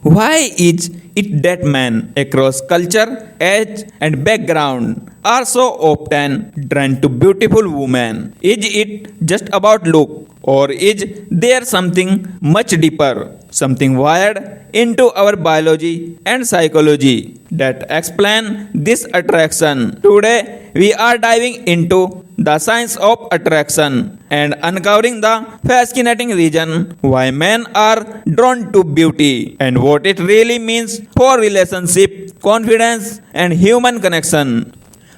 Why is it that men across culture, age, and background are so often drawn to beautiful women? Is it just about look, or is there something much deeper, something wired into our biology and psychology that explain this attraction? Today, we are diving into the science of attraction and uncovering the fascinating reason why men are drawn to beauty and what it really means for relationship, confidence, and human connection.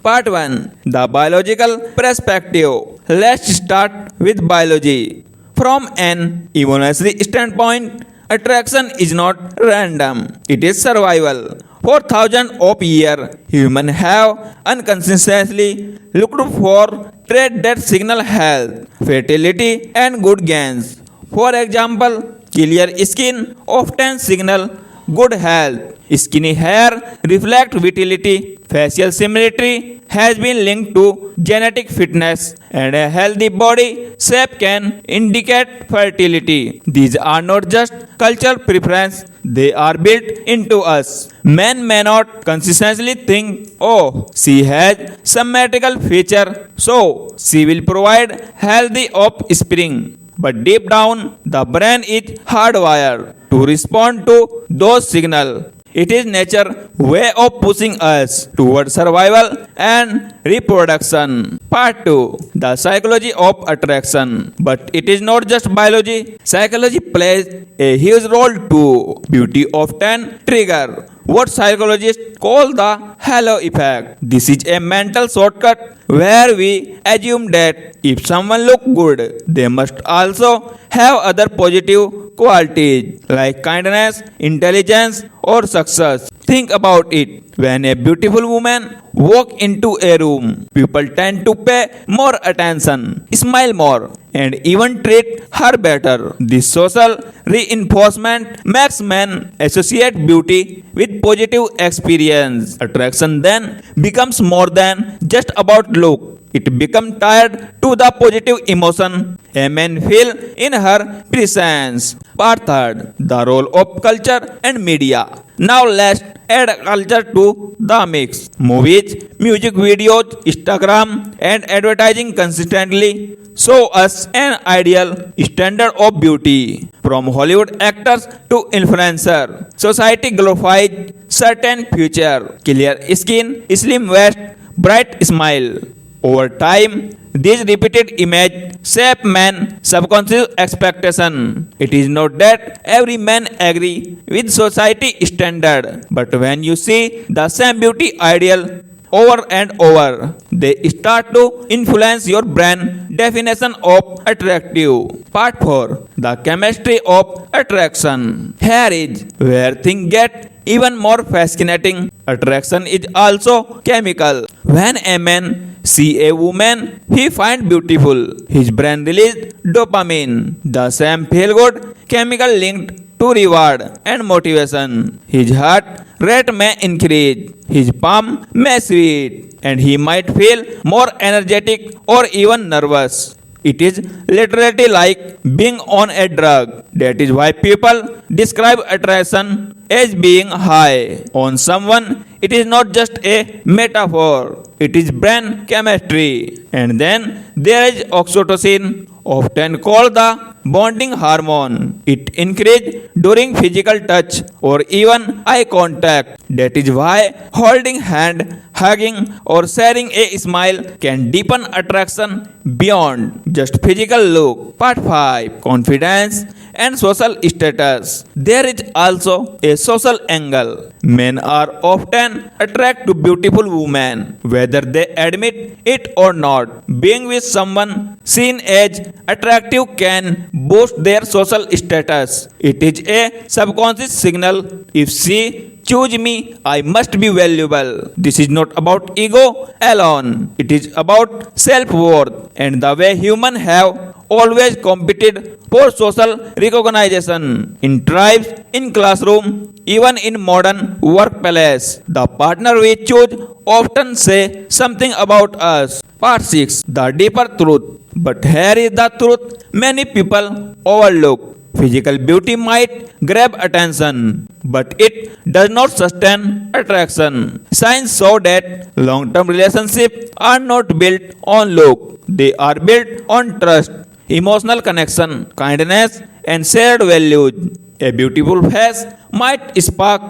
Part 1, the biological perspective. Let's start with biology. From an evolutionary standpoint, attraction is not random, it is survival. For thousands of years, humans have unconsciously looked for traits that signal health, fertility, and good gains. For example, clear skin often signal good health. Skinny hair reflect vitality. Facial symmetry has been linked to genetic fitness, and a healthy body shape can indicate fertility. These are not just cultural preference, they are built into us. Men may not consciously think, oh, she has symmetrical feature, so she will provide healthy offspring. But deep down, the brain is hardwired to respond to those signals. It is nature's way of pushing us toward survival and reproduction. Part 2, the psychology of attraction. But it is not just biology. Psychology plays a huge role too. Beauty often triggers what psychologists call the halo effect. This is a mental shortcut where we assume that if someone looks good, they must also have other positive qualities like kindness, intelligence, or success. Think about it. When a beautiful woman walks into a room, people tend to pay more attention, smile more, and even treat her better. This social reinforcement makes men associate beauty with positive experience. Attraction then becomes more than just about look. It becomes tied to the positive emotion a man feel in her presence. Part 3, the role of culture and media. Now let's add culture to the mix. Movies, music videos, Instagram, and advertising consistently show us an ideal standard of beauty. From Hollywood actors to influencers, society glorifies certain features: clear skin, slim waist, bright smile. Over time, these repeated images shape man's subconscious expectation. It is not that every man agree with society standard, but when you see the same beauty ideal over and over, they start to influence your brain definition of attractive. Part 4, the chemistry of attraction. Here is where things get even more fascinating. Attraction is also chemical. When a man see a woman he finds beautiful, his brain releases dopamine, the same feel-good chemical linked to reward and motivation. His heart rate may increase, his palm may sweat, and he might feel more energetic or even nervous. It is literally like being on a drug. That is why people describe attraction as being high on someone. It is not just a metaphor, it is brain chemistry. And then there is oxytocin, often called the bonding hormone. It increases during physical touch or even eye contact. That is why holding hand, hugging, or sharing a smile can deepen attraction beyond just physical look. Part 5, confidence and social status. There is also a social angle. Men are often attracted to beautiful women, whether they admit it or not. Being with someone seen as attractive can boost their social status. It is a subconscious signal. If she choose me, I must be valuable. This is not about ego alone. It is about self-worth and the way humans have always competed for social recognition in tribes, in classroom, even in modern workplace. The partner we choose often say something about us. Part 6, the deeper truth. But here is the truth many people overlook. Physical beauty might grab attention, but it does not sustain attraction. Science show that long-term relationships are not built on look. They are built on trust, emotional connection, kindness, and shared values. A beautiful face might spark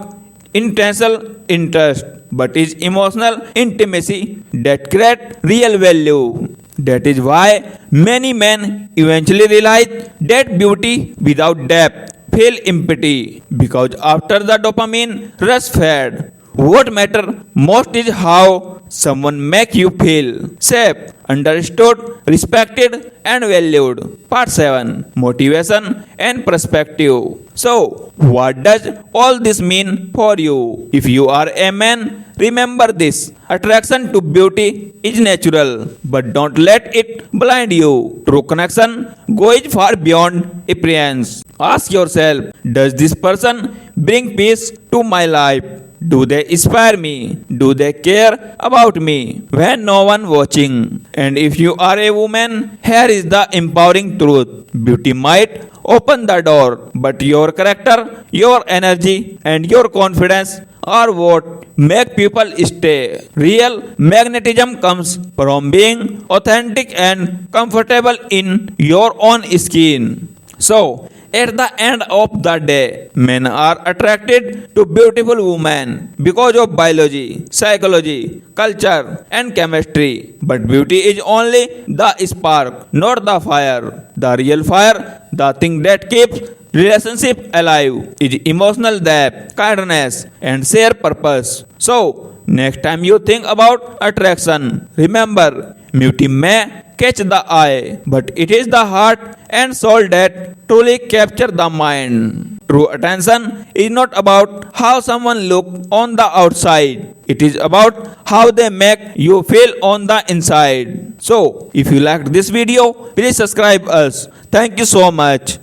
intentional interest, but is emotional intimacy that creates real value. That is why many men eventually realize that beauty without depth feel empty because after the dopamine rush fade, what matters most is how someone make you feel safe, understood, respected, and valued. Part 7 Motivation and Perspective. So, what does all this mean for you? If you are a man, remember this. Attraction to beauty is natural, but don't let it blind you. True connection goes far beyond appearance. Ask yourself, does this person bring peace to my life? Do they inspire me? Do they care about me when no one watching? And if you are a woman, here is the empowering truth. Beauty might open the door, but your character, your energy, and your confidence are what make people stay. Real magnetism comes from being authentic and comfortable in your own skin. So, at the end of the day, men are attracted to beautiful women because of biology, psychology, culture, and chemistry. But beauty is only the spark, not the fire. The real fire, the thing that keeps relationship alive, is emotional depth, kindness, and shared purpose. So, next time you think about attraction, remember, beauty may catch the eye, but it is the heart and soul that truly capture the mind. True attention is not about how someone looks on the outside. It is about how they make you feel on the inside. So, if you liked this video, please subscribe us. Thank you so much.